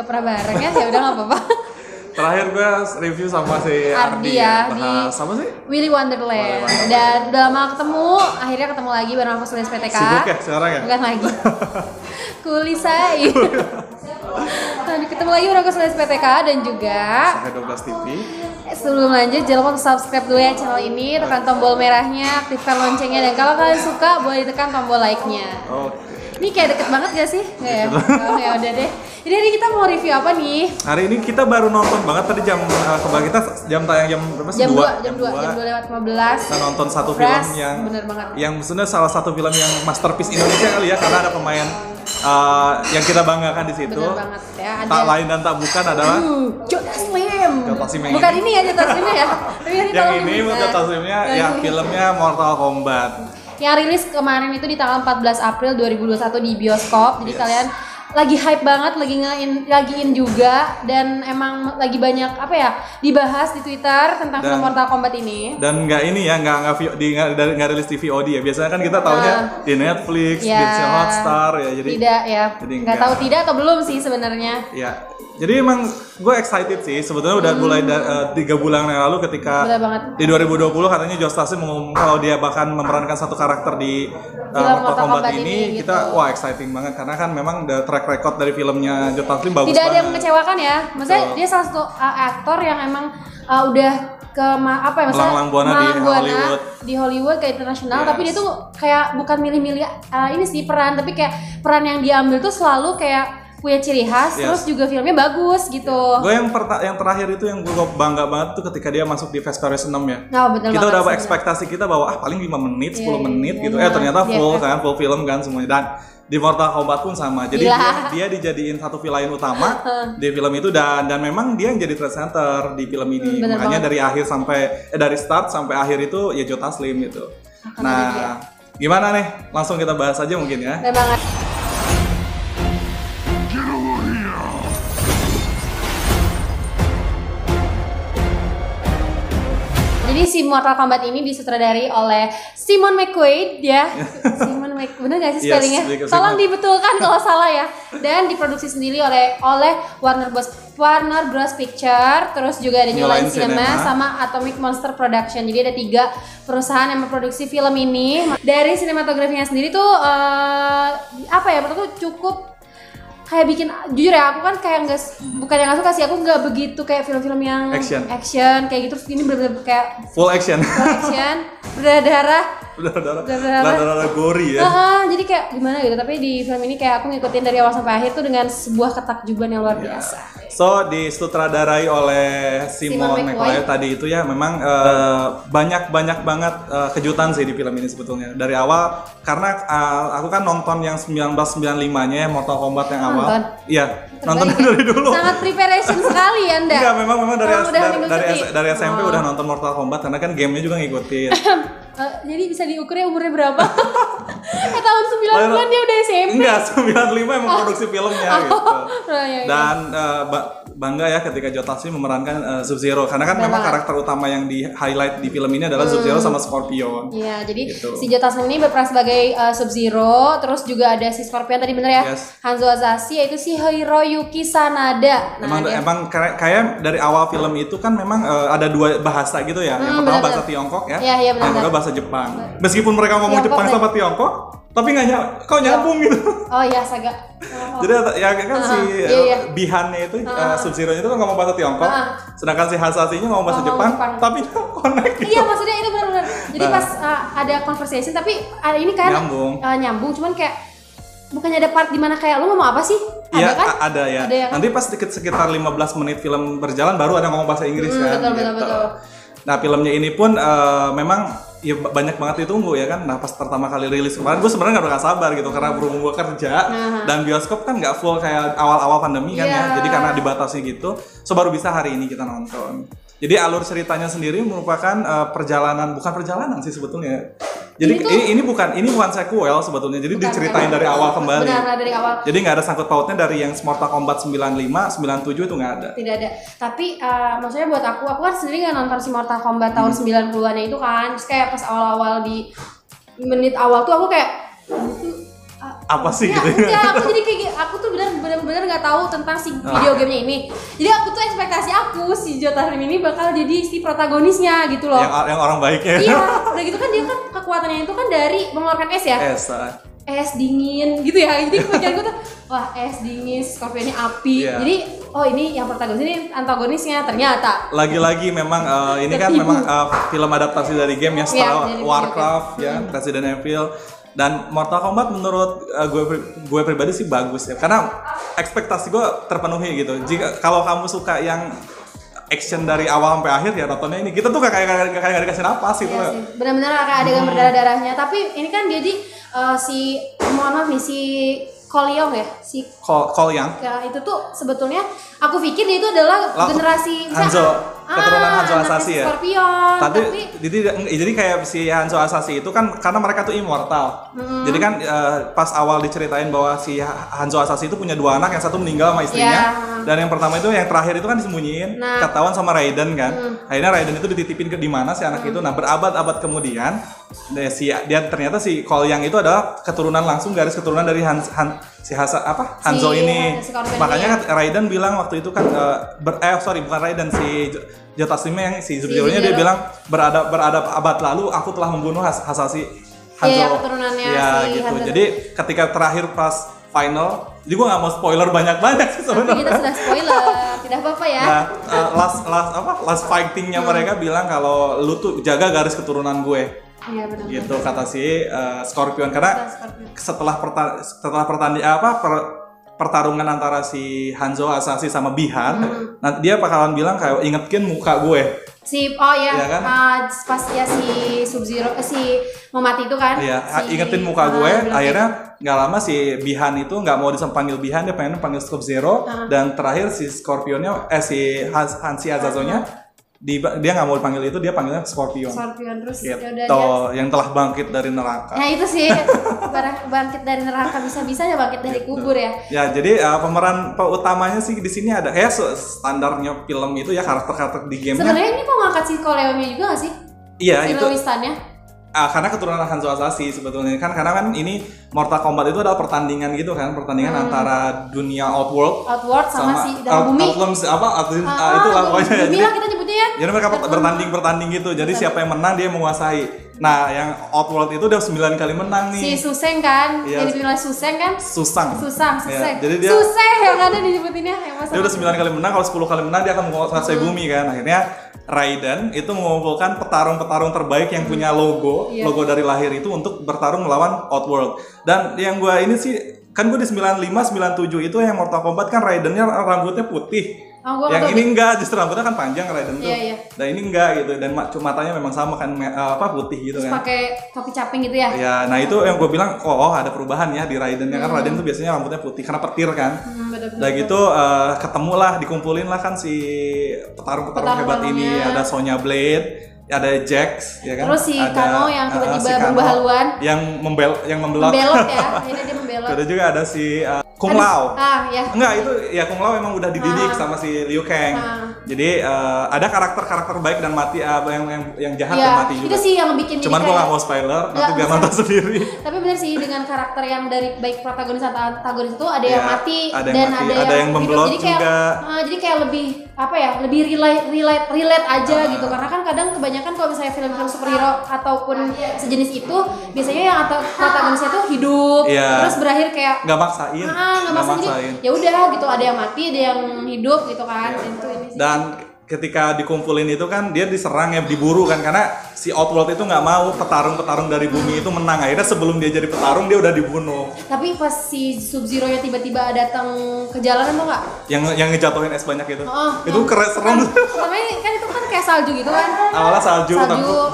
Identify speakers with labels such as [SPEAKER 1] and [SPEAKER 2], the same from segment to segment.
[SPEAKER 1] nggak pernah bareng ya udah nggak apa-apa.
[SPEAKER 2] Terakhir gue review sama si Ardi
[SPEAKER 1] ya
[SPEAKER 2] bahas sama sih
[SPEAKER 1] Willy Wonderland. Dan udah lama ketemu, akhirnya ketemu lagi bareng aku Sulis PTK.
[SPEAKER 2] sibuk ya sekarang ya?
[SPEAKER 1] Bukan lagi. Kulisai. Nah, ketemu lagi bareng aku Sulis PTK dan juga
[SPEAKER 2] Sampai 12 TV.
[SPEAKER 1] Sebelum lanjut, jangan lupa subscribe dulu ya channel ini, tekan tombol merahnya, aktifkan loncengnya, dan kalau kalian suka boleh ditekan tombol like-nya.
[SPEAKER 2] Oke.
[SPEAKER 1] Ini kayak deket banget gak sih? Nggak ya? Oh, ya udah deh. Jadi hari kita mau review apa nih?
[SPEAKER 2] Hari ini kita baru nonton banget tadi jam kebal kita jam tayang jam berapa sih?
[SPEAKER 1] Jam 2 lewat 15.
[SPEAKER 2] Kita nonton satu
[SPEAKER 1] Fresh,
[SPEAKER 2] film yang
[SPEAKER 1] bener banget.
[SPEAKER 2] Yang sebenarnya salah satu film yang masterpiece Indonesia kali ya, karena ada pemain yang kita banggakan di situ.
[SPEAKER 1] Bener banget ya. Ada
[SPEAKER 2] Tak lain dan tak bukan adalah
[SPEAKER 1] Jod Taslim.
[SPEAKER 2] Jod Taslim yang
[SPEAKER 1] Bukan
[SPEAKER 2] ini.
[SPEAKER 1] ini ya Jod Taslimnya ya. Tapi
[SPEAKER 2] yang ini Jod Taslimnya ya filmnya Mortal Kombat.
[SPEAKER 1] Yang rilis kemarin itu di tanggal 14 April 2021 di bioskop. Jadi
[SPEAKER 2] Yes.
[SPEAKER 1] kalian lagi hype banget, lagi in juga, dan emang lagi banyak apa ya dibahas di Twitter tentang film Mortal Kombat ini.
[SPEAKER 2] Dan nggak ini ya, nggak rilis di VOD ya. Biasanya kan kita taunya di Netflix,
[SPEAKER 1] Ya.
[SPEAKER 2] di Hotstar ya. Jadi
[SPEAKER 1] Tidak ya,
[SPEAKER 2] jadi
[SPEAKER 1] nggak tahu tidak atau belum sih sebenarnya.
[SPEAKER 2] ya. Jadi emang gue excited sih. Sebetulnya udah mulai 3 bulan yang lalu ketika
[SPEAKER 1] Bener banget.
[SPEAKER 2] di 2020 katanya Josh Taslim mengumumkan kalau dia bahkan memerankan satu karakter di Mortal Kombat ini.
[SPEAKER 1] gitu.
[SPEAKER 2] Kita wah exciting banget karena kan memang the track record dari filmnya Josh Taslim bagus
[SPEAKER 1] Tidak ada yang
[SPEAKER 2] banget.
[SPEAKER 1] mengecewakan ya. Maksudnya
[SPEAKER 2] Betul.
[SPEAKER 1] dia salah satu aktor yang emang udah ke apa ya, maksudnya
[SPEAKER 2] Melanglang buana di Hollywood.
[SPEAKER 1] di Hollywood ke internasional,
[SPEAKER 2] Yes.
[SPEAKER 1] tapi dia tuh kayak bukan milih-milih ini sih peran, tapi kayak peran yang diambil tuh selalu kayak punya ciri khas,
[SPEAKER 2] Yes.
[SPEAKER 1] terus juga filmnya bagus gitu.
[SPEAKER 2] Gue yang terakhir itu yang gue bangga banget tuh ketika dia masuk di Fast Furious 6 ya.
[SPEAKER 1] Oh, betul
[SPEAKER 2] Kita
[SPEAKER 1] banget
[SPEAKER 2] udah
[SPEAKER 1] sih.
[SPEAKER 2] ekspektasi kita bahwa paling 5 menit, 10
[SPEAKER 1] Iya,
[SPEAKER 2] menit
[SPEAKER 1] iya,
[SPEAKER 2] gitu.
[SPEAKER 1] iya.
[SPEAKER 2] Ternyata
[SPEAKER 1] Iya,
[SPEAKER 2] full
[SPEAKER 1] kan?
[SPEAKER 2] kan, full film kan semuanya. Dan di Mortal Kombat pun sama. Jadi
[SPEAKER 1] Gila.
[SPEAKER 2] dia dijadiin satu villain utama di film itu dan memang dia yang jadi trend center di film ini.
[SPEAKER 1] Bener
[SPEAKER 2] Makanya
[SPEAKER 1] banget.
[SPEAKER 2] dari akhir sampai dari start sampai akhir itu ya Joe Taslim gitu. Nah, gimana nih? Langsung kita bahas aja mungkin ya.
[SPEAKER 1] Bener banget. Jadi si Mortal Kombat ini disutradari oleh Simon McQuaid ya. Simon McQuaid, bener gak sih
[SPEAKER 2] Yes,
[SPEAKER 1] spellingnya?
[SPEAKER 2] Simon.
[SPEAKER 1] Tolong dibetulkan kalau salah ya. Dan diproduksi sendiri oleh Warner Bros Picture, terus juga ada New Line Cinema sama Atomic Monster Production. Jadi ada 3 perusahaan yang memproduksi film ini. Dari sinematografinya sendiri tuh apa ya? Menurutku cukup kayak bikin, jujur ya aku kan kayak bukan yang nggak suka sih, aku nggak begitu kayak film-film yang action kayak gitu. Terus ini bener-bener kayak
[SPEAKER 2] full action,
[SPEAKER 1] berdarah
[SPEAKER 2] gori ya.
[SPEAKER 1] Jadi kayak gimana gitu, tapi di film ini kayak aku ngikutin dari awal sampai akhir tuh dengan sebuah ketakjuban yang luar biasa.
[SPEAKER 2] So disutradarai oleh Simon McQuaid tadi itu ya, memang banyak banget kejutan sih di film ini sebetulnya dari awal, karena aku kan nonton yang 1995-nya ya, Mortal Kombat yang awal. Iya, nonton dari dulu.
[SPEAKER 1] Sangat preparation sekali Anda.
[SPEAKER 2] Enggak, memang dari SMP udah nonton Mortal Kombat karena kan gamenya juga ngikutin.
[SPEAKER 1] Jadi bisa diukurnya umurnya berapa? Tahun 90-an dia udah SMP.
[SPEAKER 2] Enggak, 95 emang produksi filmnya gitu.
[SPEAKER 1] Iya.
[SPEAKER 2] Dan bangga ya ketika Joe Taslim memerankan Sub-Zero, karena kan memang karakter utama yang di highlight di film ini adalah Sub-Zero sama Scorpion.
[SPEAKER 1] Iya, jadi
[SPEAKER 2] gitu.
[SPEAKER 1] si Joe Taslim ini berperan sebagai Sub-Zero, terus juga ada si Scorpion tadi bener ya, Hanzo Hasashi, yaitu si Hiroyuki Sanada.
[SPEAKER 2] Emang kayak dari awal film itu kan memang ada 2 bahasa gitu ya. Yang pertama bahasa Tiongkok ya, yang kedua bahasa Jepang. Meskipun mereka ngomong Jepang sama Tiongkok, tapi nggak nyambung gitu.
[SPEAKER 1] Oh iya, saga.
[SPEAKER 2] Jadi ya kan si Bihannya itu Sub-Zero-nya itu kan ngomong bahasa Tiongkok, sedangkan si Hasashi-nya ngomong bahasa Jepang, tapi connect gitu.
[SPEAKER 1] Iya, maksudnya itu benar-benar. Jadi pas ada conversation, tapi ini kan nyambung, cuman kayak bukannya ada part di mana kayak lu ngomong apa sih?
[SPEAKER 2] Iya,
[SPEAKER 1] kan?
[SPEAKER 2] ada ya. Nanti pas sekitar 15 menit film berjalan baru ada ngomong bahasa Inggris kan.
[SPEAKER 1] Betul.
[SPEAKER 2] Nah, filmnya ini pun memang ya banyak banget ditunggu ya kan. Nah, pas pertama kali rilis kemarin gue sebenarnya nggak sabar gitu, karena berhubung gue kerja dan bioskop kan nggak full kayak awal-awal pandemi kan ya. Jadi karena dibatasi gitu, so baru bisa hari ini kita nonton. Jadi alur ceritanya sendiri merupakan bukan perjalanan sih sebetulnya. Jadi ini bukan sequel sebetulnya. Jadi diceritain dari awal kembali.
[SPEAKER 1] Benar, dari awal.
[SPEAKER 2] Jadi nggak ada sangkut pautnya dari yang Mortal Kombat 95, 97 itu nggak ada.
[SPEAKER 1] Tidak ada. Tapi maksudnya buat aku kan sendiri nggak nonton si Mortal Kombat tahun 90-an itu kan. Terus kayak pas awal-awal di menit awal tuh aku kayak itu
[SPEAKER 2] apa sih
[SPEAKER 1] ya,
[SPEAKER 2] gitu.
[SPEAKER 1] Ya, aku jadi kayak aku tuh benar-benar nggak tahu tentang si video gamenya ini. Jadi aku tuh ekspektasi aku si Jota Slim ini bakal jadi si protagonisnya gitu loh.
[SPEAKER 2] Yang orang baiknya.
[SPEAKER 1] Iya, udah gitu kan dia kan kekuatannya itu kan dari mengeluarkan es ya. Es dingin gitu ya. Jadi pikiran gue tuh wah es dingin, Scorpionnya api. Yeah. Jadi oh ini yang protagonis ini antagonisnya ternyata.
[SPEAKER 2] Lagi-lagi memang ini kan memang film adaptasi dari game ya, setelah Warcraft ya, Resident Evil. Dan Mortal Kombat menurut gue pribadi sih bagus ya, karena ekspektasi gue terpenuhi gitu. Jika kalau kamu suka yang action dari awal sampai akhir ya nontonnya ini. Kita tuh kayak dikasih napas gitu.
[SPEAKER 1] Iya sih. Benar-benar kayak adegan berdarah-darahnya. Tapi ini kan jadi si mohon maaf nih si Cole Young ya, si
[SPEAKER 2] Cole Young.
[SPEAKER 1] Ya, itu tuh sebetulnya aku pikir dia itu adalah generasi
[SPEAKER 2] Hanzo, keturunan Hanzo Hasashi ya.
[SPEAKER 1] Scorpion.
[SPEAKER 2] Jadi kayak si Hanzo Hasashi itu kan karena mereka tuh immortal. Jadi kan pas awal diceritain bahwa si Hanzo Hasashi itu punya 2 anak, yang satu meninggal sama istrinya. Dan yang pertama itu yang terakhir itu kan disembunyiin, ketahuan sama Raiden kan. Akhirnya Raiden itu dititipin di mana si anak itu. Nah, berabad-abad kemudian dia ternyata si Cole Young itu adalah keturunan langsung garis keturunan dari Hanzo ini. Makanya Raiden bilang waktu itu kan bukan Raiden, si Jota Slim yang si Sub-Zero-nya dia bilang beradab abad lalu aku telah membunuh Hasashi Hanzo.
[SPEAKER 1] Iya, keturunannya si
[SPEAKER 2] gitu.
[SPEAKER 1] Hanzo.
[SPEAKER 2] Jadi ketika terakhir pas final, jadi gue nggak mau spoiler banyak sih sebenarnya.
[SPEAKER 1] Tapi kita sudah spoiler, tidak apa-apa ya.
[SPEAKER 2] Nah, last fightingnya mereka bilang kalau lu tuh jaga garis keturunan gue.
[SPEAKER 1] Iya benar.
[SPEAKER 2] Gitu kata si Scorpion, karena setelah pertarungan antara si Hanzo Hasashi sama Bi-Han, nanti dia bakalan bilang kayak ingetkin muka gue.
[SPEAKER 1] Ya kan? Pas ya si Sub-Zero si mau mati itu kan.
[SPEAKER 2] Iya, ingetin muka gue. Akhirnya nggak lama si Bi-Han itu nggak mau dipanggil Bi-Han, dia pengen panggil Sub-Zero. Dan terakhir si Scorpionnya si Azazo-nya dia nggak mau dipanggil itu, dia panggilnya Scorpion terus gitu, yang telah bangkit dari neraka.
[SPEAKER 1] Nah itu sih bangkit dari neraka, bisa-bisanya bangkit dari kubur ya.
[SPEAKER 2] Ya jadi pemeran utamanya sih di sini ada standarnya film itu ya, karakter di game.
[SPEAKER 1] Sebenarnya ini mau ngangkat si Cole Young-nya juga nggak sih?
[SPEAKER 2] Iya
[SPEAKER 1] si
[SPEAKER 2] itu. Karena keturunan Hanzo Hasashi sebetulnya kan, karena kan ini Mortal Kombat itu adalah pertandingan gitu kan, antara dunia Outworld
[SPEAKER 1] sama si dalam bumi.
[SPEAKER 2] Itulah pokoknya.
[SPEAKER 1] Bumi lah kita nyebutnya ya.
[SPEAKER 2] Jadi mereka bertanding gitu. Jadi siapa yang menang dia menguasai. Nah, yang Outworld itu udah 9 kali menang nih.
[SPEAKER 1] Si Suseng kan, yang dipilih Suseng kan?
[SPEAKER 2] Susang.
[SPEAKER 1] Ya,
[SPEAKER 2] jadi dia
[SPEAKER 1] Suseng yang ada disebutinnya.
[SPEAKER 2] Dia udah 9 kali menang, kalau 10 kali menang dia akan menguasai bumi kan. Akhirnya Raiden itu mengumpulkan petarung-petarung terbaik yang punya logo dari lahir itu untuk bertarung melawan Outworld. Dan yang gue ini sih, kan gue di 95, 97 itu yang Mortal Kombat kan Raidennya rambutnya putih. Yang ini enggak, justru rambutnya kan panjang Raiden tuh. Dan ini enggak gitu, dan matanya memang sama kan putih gitu. Terus
[SPEAKER 1] kan. Pakai topi caping gitu ya.
[SPEAKER 2] Ya, nah itu yang gue bilang ada perubahan ya di Raidennya kan. Raiden tuh biasanya rambutnya putih karena petir kan. Udah gitu ketemulah, dikumpulin lah kan si petarung-petarung hebat ini. Ada Sonya Blade, ada Jax ya kan.
[SPEAKER 1] Terus si Kano yang tiba-tiba berubah haluan.
[SPEAKER 2] Yang membelot
[SPEAKER 1] ya. Ini dia membelot.
[SPEAKER 2] Ada juga ada si Kung Lao.
[SPEAKER 1] Ya.
[SPEAKER 2] Enggak, itu ya Kung Lao memang udah dididik sama si Liu Kang. Jadi ada karakter baik dan mati, yang jahat dan mati juga.
[SPEAKER 1] Itu sih yang bikin.
[SPEAKER 2] Cuman gua nggak mau spoiler, nanti biar nonton sendiri.
[SPEAKER 1] Tapi benar sih, dengan karakter yang dari baik protagonis atau antagonis itu ada yang mati dan
[SPEAKER 2] ada yang membelot juga.
[SPEAKER 1] Jadi kayak lebih lebih relate aja gitu, karena kan kadang kebanyakan kalau misalnya film-film superhero ataupun sejenis itu biasanya yang protagonisnya tuh hidup terus berakhir kayak
[SPEAKER 2] nggak maksain.
[SPEAKER 1] Ya udah gitu, ada yang mati, ada yang hidup gitu kan.
[SPEAKER 2] Dan ketika dikumpulin itu kan dia diserang ya, diburu kan, karena si Outworld itu nggak mau petarung-petarung dari bumi itu menang. Akhirnya sebelum dia jadi petarung dia udah dibunuh.
[SPEAKER 1] Tapi pas si Sub-Zero-nya tiba-tiba datang ke jalanan tuh nggak?
[SPEAKER 2] Yang ngejatuhin es banyak itu. Itu keren, serem.
[SPEAKER 1] Pertama kan itu kan kayak salju gitu kan.
[SPEAKER 2] Awalnya salju.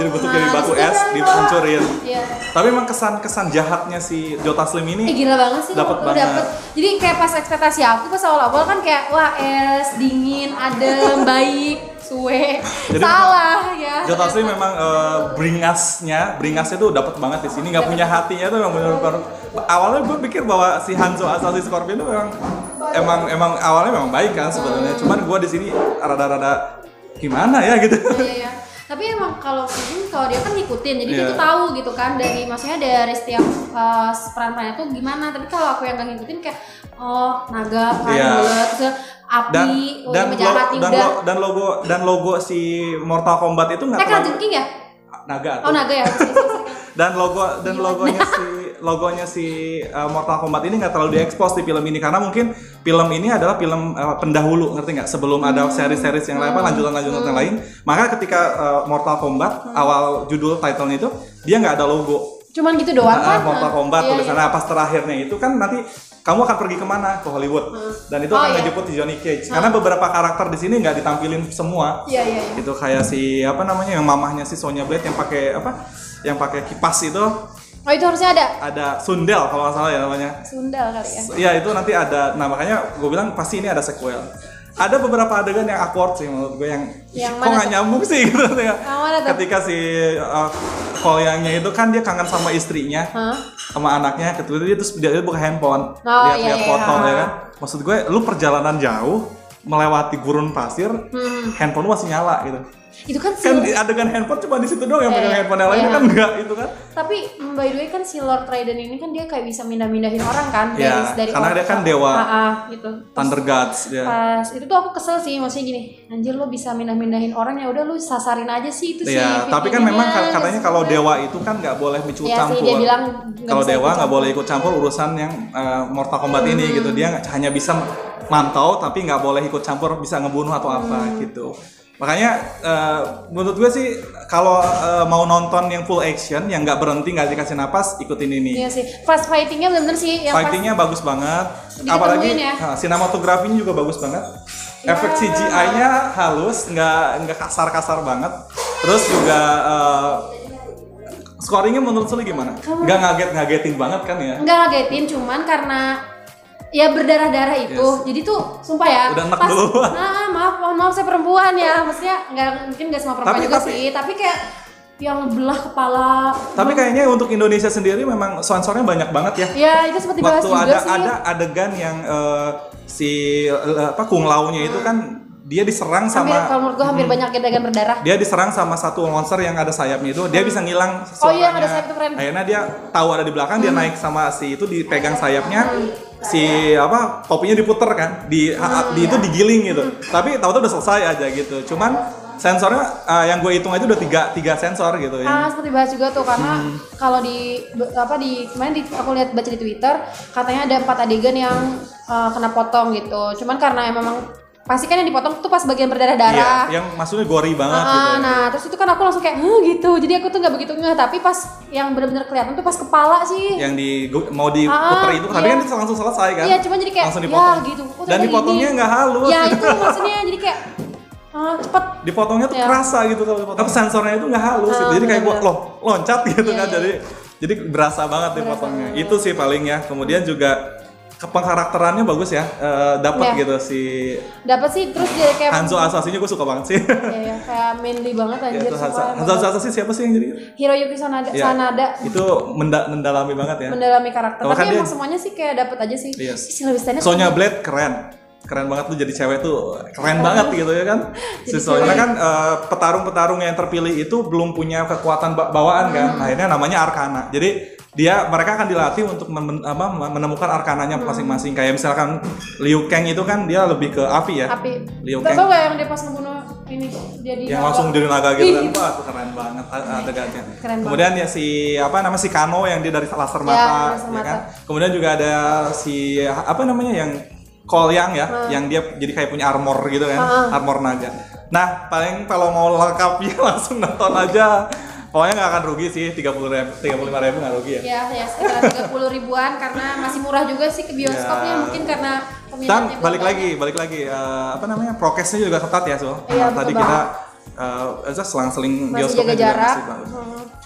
[SPEAKER 2] Jadi bentuk dari batu es dihancurin. Tapi emang kesan jahatnya si Jota Slim ini
[SPEAKER 1] gila banget sih.
[SPEAKER 2] Dapat banget.
[SPEAKER 1] Jadi kayak pas ekspektasi aku pas awal-awal kan kayak wah es dingin, adem, baik, suwe. Jadi salah ya.
[SPEAKER 2] Jota Slim memang beringasnya tuh dapat banget di sini. Nggak punya hatinya tuh memang benar-benar. Awalnya gue pikir bahwa si Hanzo Hasashi Scorpion itu emang awalnya memang baik kan sebetulnya. Cuman gue di sini rada-rada gimana ya gitu.
[SPEAKER 1] Iya. Tapi emang kalau dia kan ngikutin, jadi dia tuh tahu gitu kan dari maksudnya dari setiap peran-perannya tuh gimana. Tapi kalau aku yang gak ngikutin kayak naga, bulat, terus api,
[SPEAKER 2] dan logo si Mortal Kombat itu nggak terlalu
[SPEAKER 1] jengking ya?
[SPEAKER 2] Naga.
[SPEAKER 1] Oh naga ya.
[SPEAKER 2] dan logonya si Mortal Kombat ini nggak terlalu diekspos di film ini karena mungkin film ini adalah film pendahulu, ngerti nggak? Sebelum ada seri-series yang lain, lanjutan-lanjutan yang lain. Maka ketika Mortal Kombat awal judul title-nya itu dia nggak ada logo.
[SPEAKER 1] Cuman gitu doang kan?
[SPEAKER 2] Mortal Kombat tulisannya pas terakhirnya itu kan nanti kamu akan pergi kemana? Ke Hollywood. Dan itu akan ngejemput si Johnny Cage. Karena beberapa karakter di sini nggak ditampilin semua.
[SPEAKER 1] Iya.
[SPEAKER 2] Itu kayak si yang mamahnya si Sonya Blade yang pakai yang pakai kipas itu.
[SPEAKER 1] Oh itu harusnya ada?
[SPEAKER 2] Ada Sundel kalau nggak salah ya namanya.
[SPEAKER 1] Sundel kali ya?
[SPEAKER 2] Iya itu nanti ada. Nah makanya gue bilang pasti ini ada sequel. Ada beberapa adegan yang awkward sih menurut gue yang kok nggak nyambung sih gitu ya. Ketika si Kolyangnya itu kan dia kangen sama istrinya, sama anaknya, kemudian dia buka handphone, lihat foto ya kan. Maksud gue, lu perjalanan jauh melewati gurun pasir, handphone lu masih nyala gitu.
[SPEAKER 1] Itu kan
[SPEAKER 2] adegan handphone cuma di situ doang yang pegang handphone yang lainnya kan enggak itu kan.
[SPEAKER 1] Tapi by the way kan si Lord Raiden ini kan dia kayak bisa mindah-mindahin orang kan dari
[SPEAKER 2] karena dia kan dewa
[SPEAKER 1] gitu.
[SPEAKER 2] Thunder Gods ya.
[SPEAKER 1] Pas itu tuh aku kesel sih, maksudnya gini, anjir lu bisa mindah-mindahin orang ya udah lu sasarin aja sih itu sih.
[SPEAKER 2] Tapi kan memang katanya kalau dewa itu kan nggak boleh ikut campur.
[SPEAKER 1] Dia bilang
[SPEAKER 2] kalau dewa nggak boleh ikut campur urusan yang Mortal Kombat ini gitu. Dia hanya bisa mantau tapi nggak boleh ikut campur bisa ngebunuh atau apa gitu. Makanya menurut gue sih kalau mau nonton yang full action yang nggak berhenti nggak dikasih napas ikutin ini.
[SPEAKER 1] Iya sih, fast fightingnya bener-bener sih.
[SPEAKER 2] Fightingnya bagus banget, apalagi sinematografinya juga bagus banget. Efek CGI-nya halus, nggak kasar-kasar banget. Terus juga scoringnya menurut lu gimana? Nggak ngagetin banget kan ya?
[SPEAKER 1] Nggak ngagetin, cuman karena ya berdarah-darah itu, jadi tuh sumpah ya.
[SPEAKER 2] Udah enak duluan.
[SPEAKER 1] Maaf saya perempuan ya, maksudnya mungkin nggak semua perempuan juga sih, tapi kayak yang belah kepala.
[SPEAKER 2] Tapi kayaknya untuk Indonesia sendiri memang sensornya banyak banget ya.
[SPEAKER 1] Iya itu seperti bahas juga sih.
[SPEAKER 2] Ada adegan yang Kung Lao-nya itu kan dia diserang sama
[SPEAKER 1] kalau menurut gue hampir banyak adegan berdarah.
[SPEAKER 2] Dia diserang sama satu monster yang ada sayapnya itu, dia bisa ngilang suaranya.
[SPEAKER 1] Oh iya, ada sayap itu keren.
[SPEAKER 2] Akhirnya dia tahu ada di belakang, dia naik sama si itu dipegang sayapnya. Topinya diputer kan, itu digiling gitu. Tapi tahu-tahu udah selesai aja gitu. Cuman sensornya yang gue hitung aja udah tiga sensor gitu ya.
[SPEAKER 1] Seperti bahas juga tuh karena kalau kemarin aku lihat baca di Twitter katanya ada 4 adegan yang kena potong gitu. Cuman karena memang pasti kan yang dipotong tuh pas bagian berdarah-darah.
[SPEAKER 2] Iya, yang maksudnya gori banget gitu.
[SPEAKER 1] Nah, terus itu kan aku langsung kayak gitu. Jadi aku tuh nggak begitu ngeh, tapi pas yang benar-benar kelihatan tuh pas kepala sih.
[SPEAKER 2] Yang mau diputer itu, tapi kan itu langsung selesai kan?
[SPEAKER 1] Iya, cuma jadi kayak
[SPEAKER 2] langsung dipotong.
[SPEAKER 1] gitu.
[SPEAKER 2] Dan dipotongnya nggak halus.
[SPEAKER 1] Ya itu maksudnya jadi kayak cepet.
[SPEAKER 2] Dipotongnya tuh kerasa gitu kalau dipotong. Tapi sensornya itu nggak halus gitu. Jadi kayak loncat gitu kan. Jadi berasa banget dipotongnya. Itu sih paling ya. Kemudian juga pengkarakterannya bagus ya, dapat gitu
[SPEAKER 1] dapat sih, terus dia kayak
[SPEAKER 2] Hanzo Asasinya gue suka banget sih.
[SPEAKER 1] Iya, kayak manly banget anjir.
[SPEAKER 2] Hanzo Asasi siapa sih yang jadi?
[SPEAKER 1] Hiroyuki Sanada.
[SPEAKER 2] Itu mendalami banget ya.
[SPEAKER 1] Mendalami karakter. Tapi
[SPEAKER 2] emang
[SPEAKER 1] semuanya sih kayak dapat aja sih.
[SPEAKER 2] Sonya Blade keren banget tuh jadi cewek tuh keren banget gitu ya kan. Karena kan petarung-petarung yang terpilih itu belum punya kekuatan bawaan kan. Akhirnya namanya Arcana. Jadi mereka akan dilatih untuk menemukan arkananya masing-masing. Kayak misalkan Liu Kang itu kan dia lebih ke api ya. Liu Kang.
[SPEAKER 1] Tahu nggak yang dia pas ngebunuh ini jadi
[SPEAKER 2] yang langsung jadi naga gitu kan. Wah, itu keren banget adegannya. Kemudian ya si Kano yang dia dari laser mata ya kan. Kemudian juga ada si yang Kolyang ya, yang dia jadi kayak punya armor gitu kan, armor naga. Nah, paling kalau mau lengkapnya langsung nonton aja. Pokoknya nggak akan rugi sih, 35.000 nggak rugi ya?
[SPEAKER 1] Ya sekitar 30 ribuan karena masih murah juga sih ke bioskopnya mungkin karena peminatnya.
[SPEAKER 2] Dan balik lagi, prokesnya juga ketat ya Tadi kita selang-seling
[SPEAKER 1] bioskopnya juga
[SPEAKER 2] masih bagus.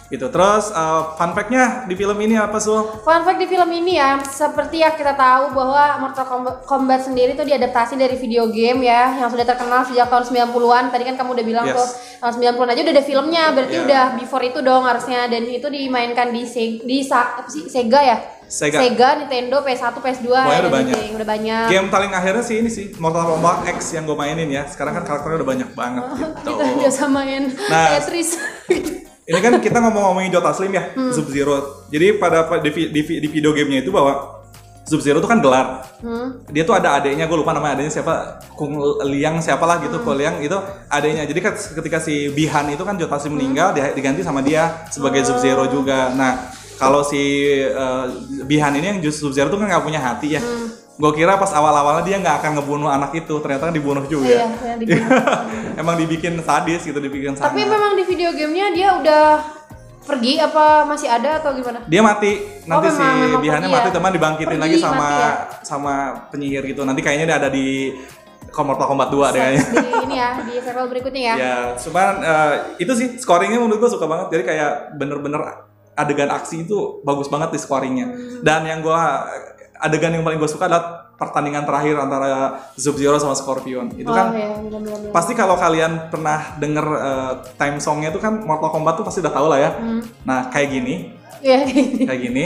[SPEAKER 2] Gitu. Terus fun fact-nya di film ini apa, Sul?
[SPEAKER 1] Fun fact di film ini ya, seperti yang kita tahu bahwa Mortal Kombat sendiri tuh diadaptasi dari video game ya, yang sudah terkenal sejak tahun 90-an. Tadi kan kamu udah bilang tuh tahun 90-an aja udah ada filmnya, berarti udah before itu dong harusnya. Dan itu dimainkan di Sega ya? Sega, Nintendo, PS1, PS2
[SPEAKER 2] ya,
[SPEAKER 1] udah banyak.
[SPEAKER 2] Game paling akhirnya sih ini sih Mortal Kombat X yang gue mainin ya. Sekarang kan karakternya udah banyak banget gitu.
[SPEAKER 1] Kita biasa main Tetris.
[SPEAKER 2] Ini kan kita ngomongin Joe Taslim ya, Sub-Zero. Jadi di video gamenya itu bahwa Sub-Zero itu kan gelar. Dia tuh ada adeknya, gue lupa nama adeknya siapa, Kung Liang siapalah gitu, Kung Liang itu adeknya. Jadi ketika si Bihan itu kan Joe Taslim meninggal, diganti sama dia sebagai Sub-Zero juga. Nah, kalau si Bihan ini yang Sub-Zero tuh kan nggak punya hati ya. Gue kira pas awal-awalnya dia nggak akan ngebunuh anak itu, ternyata kan dibunuh juga.
[SPEAKER 1] Iya,
[SPEAKER 2] Emang dibikin sadis gitu, dibikin sangat.
[SPEAKER 1] Tapi memang di video gamenya dia udah pergi apa masih ada atau gimana?
[SPEAKER 2] Dia mati. Nanti si Bihannya mati, teman dibangkitin lagi sama penyihir gitu. Nanti kayaknya dia ada di Mortal Kombat 2 deh kayaknya.
[SPEAKER 1] Di ini ya, di serial berikutnya ya.
[SPEAKER 2] Ya, cuman itu sih scoringnya menurut gue suka banget. Jadi kayak bener-bener adegan aksi itu bagus banget di scoringnya. Dan yang adegan yang paling gue suka adalah pertandingan terakhir antara Sub-Zero sama Scorpion. Itu kan
[SPEAKER 1] bener.
[SPEAKER 2] Pasti kalau kalian pernah denger theme songnya itu kan Mortal Kombat tuh pasti udah tahu lah ya. Nah kayak gini. Kayak gini.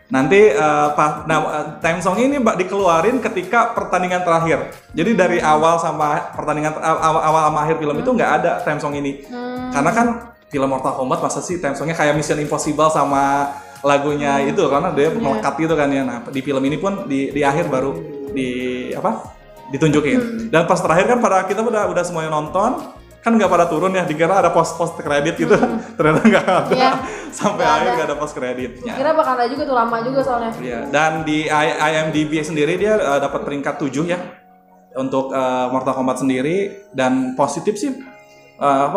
[SPEAKER 2] Nanti theme song ini dikeluarin ketika pertandingan terakhir. Jadi dari awal sama pertandingan awal sama akhir film itu nggak ada theme song ini. Karena kan film Mortal Kombat masa sih theme songnya kayak Mission Impossible sama lagunya itu, karena dia melekat gitu kan ya. Nah di film ini pun di akhir baru ditunjukin. Dan pas terakhir kan kita udah semuanya nonton. Kan nggak pada turun ya, dikira ada post kredit gitu, ternyata nggak ada, sampai akhir nggak ada post kreditnya.
[SPEAKER 1] Kira bakal ada juga tuh, lama juga soalnya.
[SPEAKER 2] Iya. Dan di IMDb sendiri dia dapat peringkat 7 ya untuk Mortal Kombat sendiri, dan positif sih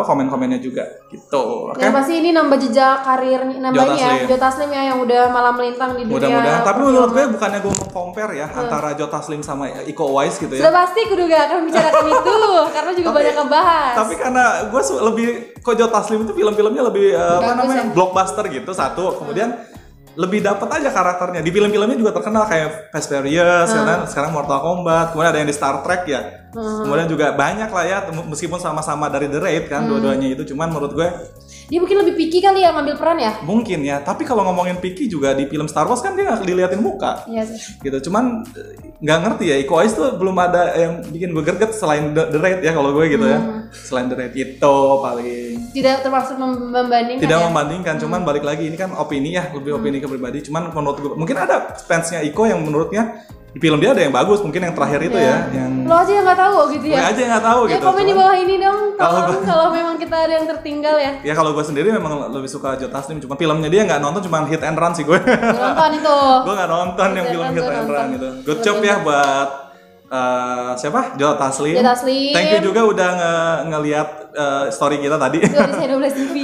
[SPEAKER 2] komen-komennya juga gitu.
[SPEAKER 1] Dan pasti ini nambah jejak karir Joe Taslim ya yang udah malah melintang di dunia.
[SPEAKER 2] Mudah-mudahan. Tapi menurut gue bukannya gue mau compare ya antara Joe Taslim sama Iko Uwais gitu ya.
[SPEAKER 1] Sudah pasti gue juga akan membicarakan itu karena juga banyak ngebahas.
[SPEAKER 2] Tapi karena gue lebih Joe Taslim itu film-filmnya lebih blockbuster gitu satu, kemudian lebih dapat aja karakternya. Di film-filmnya juga terkenal kayak Fast Furious, sekarang Mortal Kombat, kemudian ada yang di Star Trek ya. Kemudian juga banyak lah ya, meskipun sama-sama dari The Raid kan, dua-duanya itu. Cuman menurut gue
[SPEAKER 1] dia mungkin lebih picky kali ya ngambil peran ya?
[SPEAKER 2] Mungkin ya, tapi kalau ngomongin picky juga di film Star Wars kan dia nggak diliatin muka.
[SPEAKER 1] Iya sih.
[SPEAKER 2] Gitu, cuman nggak ngerti ya, Iko Uwais tuh belum ada yang bikin gue greget selain The Raid ya kalau gue gitu ya. Selain The Raid itu paling.
[SPEAKER 1] Tidak termasuk membandingkan.
[SPEAKER 2] Tidak membandingkan, cuman balik lagi ini kan opini ya, lebih opini ke pribadi. Cuman menurut gue, mungkin ada fansnya Iko yang menurutnya di film dia ada yang bagus, mungkin yang terakhir itu ya, yang
[SPEAKER 1] lo aja yang nggak tahu gitu ya.
[SPEAKER 2] Gue aja yang nggak tahu gitu.
[SPEAKER 1] Ya komen di bawah ini dong, kalau memang kita ada yang tertinggal ya.
[SPEAKER 2] Ya kalau gue sendiri memang lebih suka Joe Taslim, cuma filmnya dia nggak nonton, cuma hit and run sih gue.
[SPEAKER 1] Nonton itu.
[SPEAKER 2] Gue nggak nonton yang film hit and run itu. Good job ya buat siapa? Joe Taslim. Thank you juga udah ngelihat story kita tadi.
[SPEAKER 1] Di C12 TV.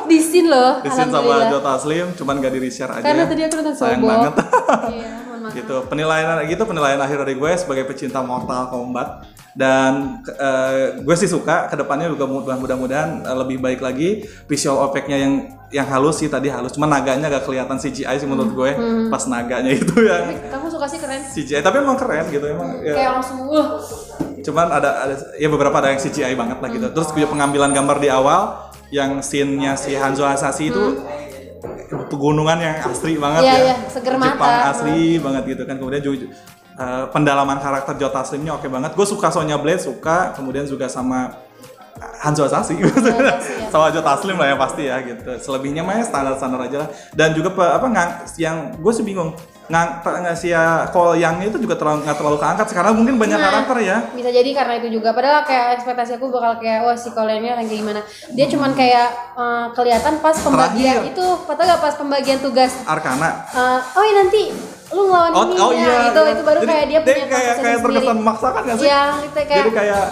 [SPEAKER 1] Di scene loh.
[SPEAKER 2] Di scene sama Joe Taslim, cuman gak di share aja.
[SPEAKER 1] Karena tadi aku nonton
[SPEAKER 2] sayang banget.
[SPEAKER 1] Iya.
[SPEAKER 2] Gitu penilaian akhir dari gue sebagai pecinta Mortal Kombat, dan gue sih suka kedepannya juga mudah-mudahan lebih baik lagi visual effect-nya yang halus sih, tadi halus, cuma naganya gak kelihatan CGI sih menurut gue. Pas naganya itu yang
[SPEAKER 1] kamu suka sih keren
[SPEAKER 2] CGI, tapi emang keren gitu emang ya.
[SPEAKER 1] Kayak langsung
[SPEAKER 2] cuman ada ya beberapa ada yang CGI banget lah gitu. Terus juga pengambilan gambar di awal yang scene-nya si Hanzo Hasashi itu pegunungan yang asli banget ya,
[SPEAKER 1] seger mata.
[SPEAKER 2] Jepang asli banget gitu kan. Kemudian juga pendalaman karakter Joe Taslimnya oke banget. Gue suka Sonya Blade, suka, kemudian juga sama Hanzo Hasashi sama Joe Taslim lah ya pasti ya gitu. Selebihnya mah standar-standar aja lah. Dan juga yang gue sih bingung si Cole Young itu juga nggak terlalu keangkat karena mungkin banyak karakter ya.
[SPEAKER 1] Bisa jadi karena itu juga. Padahal kayak ekspektasi aku bakal kayak wah si Cole Young kayak gimana. Dia cuman kayak kelihatan pas pembagian itu, patah gak pas pembagian tugas
[SPEAKER 2] Arkana.
[SPEAKER 1] Oh iya nanti lu ngelawan ini ya. Itu baru jadi, kayak dia punya
[SPEAKER 2] kayak terkesan memaksakan gak sih?
[SPEAKER 1] Iya, itu kayak
[SPEAKER 2] jadi kayak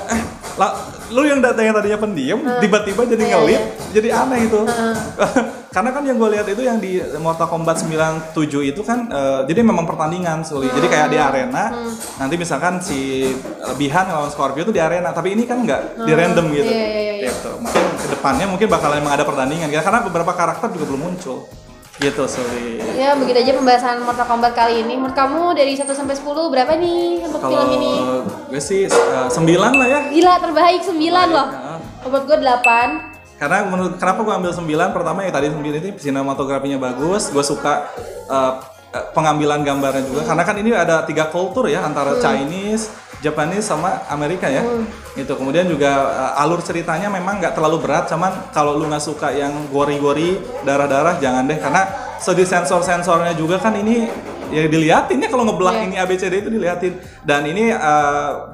[SPEAKER 2] lu yang tadinya pendiam tiba-tiba jadi ngelip, jadi aneh itu. Karena kan yang gue lihat itu yang di Mortal Kombat 97 itu kan jadi memang pertandingan jadi kayak di arena. Nanti misalkan si Bihan lawan Scorpio itu di arena, tapi ini kan nggak di random gitu. Gitu. Mungkin kedepannya mungkin bakal emang ada pertandingan karena beberapa karakter juga belum muncul. Gitu Suli.
[SPEAKER 1] Ya begitu aja pembahasan Mortal Kombat kali ini. Menurut kamu dari 1 sampai 10 berapa nih untuk film ini?
[SPEAKER 2] Gue sih 9 lah ya.
[SPEAKER 1] Gila, terbaik 9 loh. Buat gue 8.
[SPEAKER 2] Karena kenapa gue ambil 9? Pertama ya tadi 9 itu sinematografinya bagus, gue suka pengambilan gambarnya juga. Karena kan ini ada 3 kultur ya antara Chinese, Japanese sama Amerika ya. Gitu. Kemudian juga alur ceritanya memang nggak terlalu berat, cuman kalau lu nggak suka yang gori-gori, darah-darah jangan deh karena di sensor-sensornya juga kan ini ya diliatin ya kalau ngeblak ini ABCD itu diliatin. Dan ini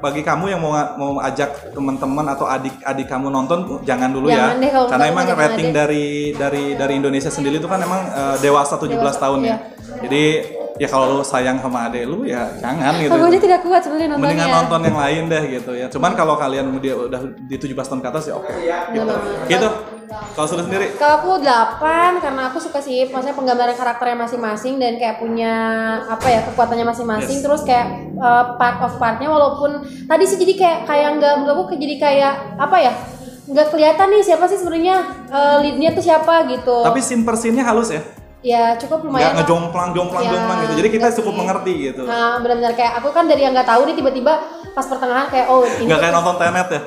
[SPEAKER 2] bagi kamu yang mau ajak teman-teman atau adik-adik kamu nonton jangan dulu ya. Karena emang rating dari Indonesia sendiri itu kan emang dewasa 17 tahun ya. Jadi ya kalau lu sayang sama adek lu ya jangan gitu.
[SPEAKER 1] Aku aja tidak kuat sebenarnya nontonnya.
[SPEAKER 2] Mendingan nonton yang lain deh gitu ya. Cuman kalau kalian udah di 17 tahun ke atas ya oke. Gitu. Kalau Suli sendiri?
[SPEAKER 1] Kalau aku 8 karena aku suka sih maksudnya penggambaran karakternya masing-masing dan kayak punya apa ya kekuatannya masing-masing. Terus kayak part of partnya walaupun tadi sih jadi kayak nggak aku jadi kayak apa ya nggak kelihatan nih siapa sih sebenarnya leadnya tuh siapa gitu.
[SPEAKER 2] Tapi scene per scene-nya halus ya?
[SPEAKER 1] Ya cukup lumayan.
[SPEAKER 2] Nggak ngejomplang gitu. Jadi kita cukup mengerti gitu.
[SPEAKER 1] Nah benar-benar kayak aku kan dari yang nggak tahu nih tiba-tiba pas pertengahan kayak ini.
[SPEAKER 2] Nggak kayak nonton Tenet ya?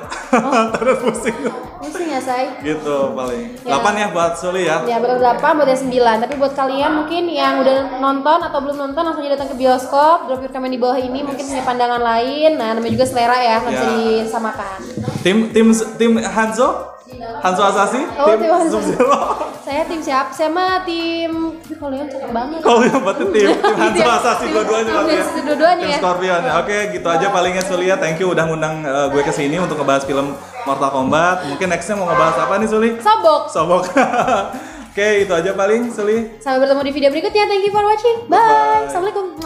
[SPEAKER 2] Tenet pusing.
[SPEAKER 1] Pusing ya say.
[SPEAKER 2] Gitu paling. 8 ya buat Suli ya?
[SPEAKER 1] Ya betul 8 buat yang 9. Tapi buat kalian mungkin yang udah nonton atau belum nonton langsung aja datang ke bioskop. Drop your comment di bawah ini mungkin punya pandangan lain. Nah namanya juga selera ya nggak bisa disamakan.
[SPEAKER 2] Tim Hanzo Asashi?
[SPEAKER 1] Oh tim Hanzo. Saya tim siapa? Saya mah tim. Tapi kalau yang cakep banget.
[SPEAKER 2] Kalau yang berarti tim Hanzo Asashi dua-duanya ya.
[SPEAKER 1] Dua-duanya
[SPEAKER 2] tim Scorpion. Oke, gitu aja palingnya Suli ya. Thank you udah ngundang gue ke sini untuk ngebahas film Mortal Kombat. Mungkin nextnya mau ngebahas apa nih Suli? Sobok. Oke, itu aja paling Suli.
[SPEAKER 1] Sampai bertemu di video berikutnya. Thank you for watching. Bye. Assalamualaikum.